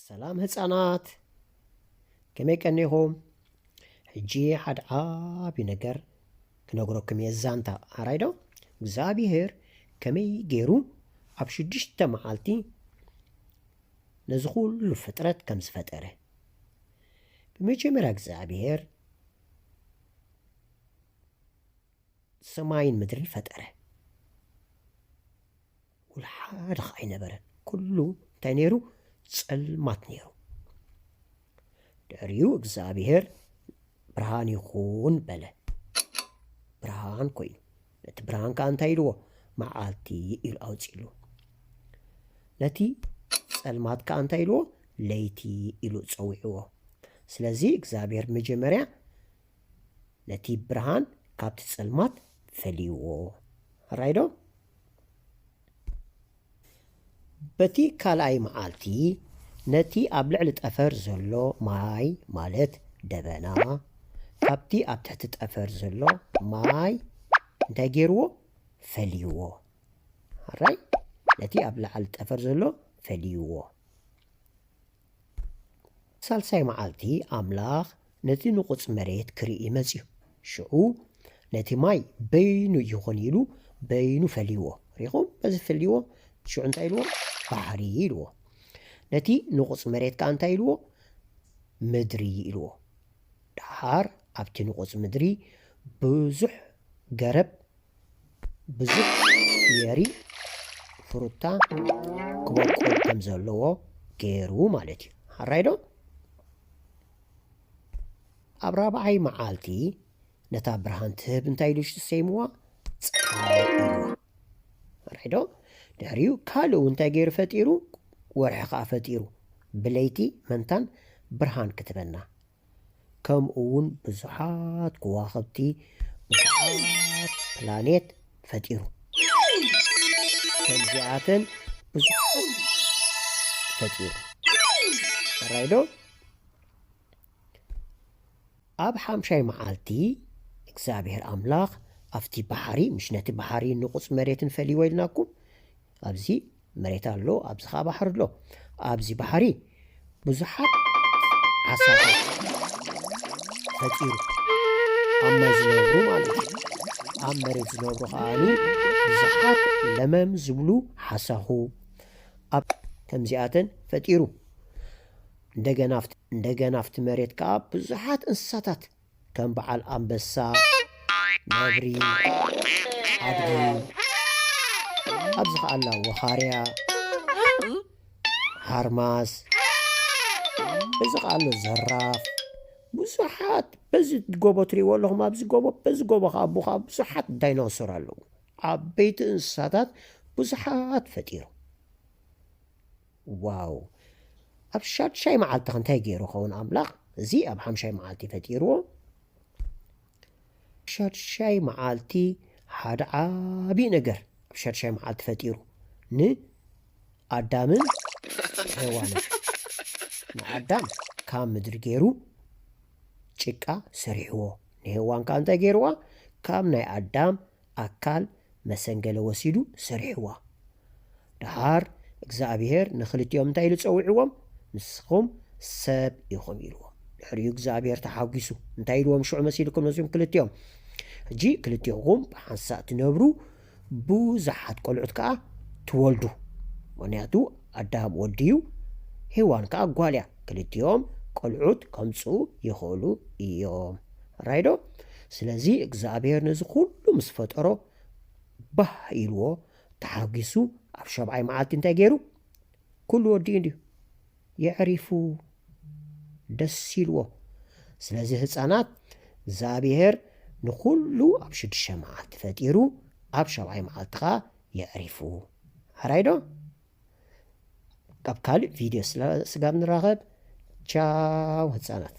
سلام ህፃናት ከመይ ቀኒኹም ሕጂ ሓደ ዓቢ ነገር ክነግረኩም እየ ዛንታ ኣራይ ዶ እግዚኣብሔር ከመይ ገይሩ ኣብ 6 መዓልቲ ነዚ ኩሉ ፍጥረት ከም ዝፈጠረ ብመጀመርያ እግዚኣብሔር ሰማይን ምድሪ ፈጠረ ወልሓደ ኸ ኣይነበረን ኩሉ እንታይ ነይሩ ጸልማት ነይሩ ድሕሪኡ እግዚኣብሔር ብርሃን ይኹን በለ ብርሃን ኮይኑ ነቲ ብርሃን ከዓ እንታይ ኢልዎ መዓልቲ ኢሉ ኣውፂሉ ነቲ ጸልማት ከዓ እንታይ ኢልዎ ለይቲ ኢሉ ፀዊዕዎ ስለዚ እግዚኣብሔር መጀመርያ ነቲ ብርሃን ካብቲ ጸልማት ፈልይዎ ራይዶ በቲ ካልኣይ መዓልቲ ነቲ ኣብ ልዕሊ ጠፈር ዘሎ ማይ ማለት ደበና ካብቲ ኣብ ትሕቲ ጠፈር ዘሎ ማይ እንታይ ገይርዎ ፈልይዎ ኣራይ ነቲ ኣብ ላዕሊ ጠፈር ዘሎ ፈልይዎ ሳልሳይ መዓልቲ ኣምላኽ ነቲ ንቑፅ መሬት ክርኢ መጺኡ ሽዑ ነቲ ማይ በይኑ ይኹን ኢሉ በይኑ ፈልይዎ ሪኹም በዚ ፈልይዎ ሽዑ እንታይ ኢልዎ ባሕሪ ኢልዎ ነቲ ንቑፅ መሬት ከዓ እንታይ ኢልዎ ምድሪ ኢልዎ ድሓር ኣብቲ ንቑፅ ምድሪ ብዙሕ ገረብ ብዙሕ ፍየሪ ፍሩታ ክበቁል ከም ዘለዎ ገይሩ ማለት እዩ ሓራይ ዶ ኣብ ራብዓይ መዓልቲ ነታ ብርሃን ትህብ እንታይ ኢሉ ሰይምዋ ፀሓይ ኢልዋ ሓራይ ዶ ድሕሪኡ ካልእ እውን እንታይ ገይሩ ፈጢሩ ወርሒ ከዓ ፈጢሩ ብለይቲ መንታን ብርሃን ክትበና ከምኡ እውን ብዙሓት ከዋኽብቲ ብዙሓት ፕላኔት ፈጢሩ ከምዚኣተን ብዙሓት ፈጢሩ ኣራይ ዶ ኣብ ሓምሻይ መዓልቲ እግዚኣብሔር ኣምላኽ ኣብቲ ባሕሪ ምስ ነቲ ባሕሪ ንቑፅ መሬትን ፈልይዎ ኢልናኩም ኣብዚ መሬት ኣሎ ኣብዚ ኸ ባሕሪ ኣሎ ኣብዚ ባሕሪ ብዙሓት ዓሳታት ፈጢሩ ኣብ ማይ ዝነብሩ ማለት እዩ ኣብ መሬት ዝነብሩ ከዓኒ ብዙሓት ለመም ዝብሉ ሓሳኹ ኣብ ከምዚኣተን ፈጢሩ እንደገና ኣብቲ መሬት ከዓ ብዙሓት እንስሳታት ከም በዓል ኣንበሳ ነብሪ ኣድጊ ኣብዚ ከዓ ኣላ ወኻርያ ሃርማዝ እዚ ከዓ ኣሎ ዘራፍ ብዙሓት በዚ ጎቦ ትሪእዎ ኣለኹም ኣብዚ ጎቦ በዚ ጎቦ ከዓ ኣቦ ከዓ ብዙሓት ዳይኖሰር ኣለዉ ዓበይቲ እንስሳታት ብዙሓት ፈጢሩ ዋው ኣብ ሻድሻይ መዓልቲ ኸ እንታይ ገይሩ ኸውን ኣምላኽ እዚ ኣብ ሓምሻይ መዓልቲ ፈጢርዎ ሻድሻይ መዓልቲ ሓደ ዓብዪ ነገር ኣብ ሻድሻይ መዓልቲ ፈጢሩ ንኣዳምን ሔዋንን ንኣዳም ካብ ምድሪ ገይሩ ጭቃ ሰሪሕዎ ንሔዋን ከዓ እንታይ ገይርዋ ካብ ናይ ኣዳም ኣካል መሰንገለ ወሲዱ ሰሪሕዋ ድሓር እግዚኣብሔር ንኽልቲኦም እንታይ ኢሉ ፀዊዕዎም ንስኹም ሰብ ኢኹም ኢልዎም ድሕሪኡ እግዚኣብሔር ተሓጒሱ እንታይ ኢልዎም ሽዑ መሲልኩም ነዚኦም ክልቲኦም ሕጂ ክልቲኹም ብሓንሳእ ትነብሩ ብዙሓት ቆልዑት ከዓ ትወልዱ ምክንያቱ ኣዳም ወዲ እዩ ሔዋን ከዓ ጓል እያ ክልቲኦም ቆልዑት ከምፅኡ ይኽእሉ እዮም ራይዶ ስለዚ እግዚኣብሔር ነዚ ኩሉ ምስ ፈጠሮ ባህ ኢልዎ ተሓጊሱ ኣብ 7ይ መዓልቲ እንታይ ገይሩ ኩሉ ወዲ እንድዩ የዕሪፉ ደስ ኢልዎ ስለዚ ህፃናት እግዚኣብሔር ንኩሉ ኣብ 6 መዓልቲ ፈጢሩ ኣብ 7ይ መዓልቲ ከዓ የዕሪፉ ሓራይ ዶ ኣብ ካልእ ቪድዮ ስጋብ ንራኸብ ቻው ህፃናት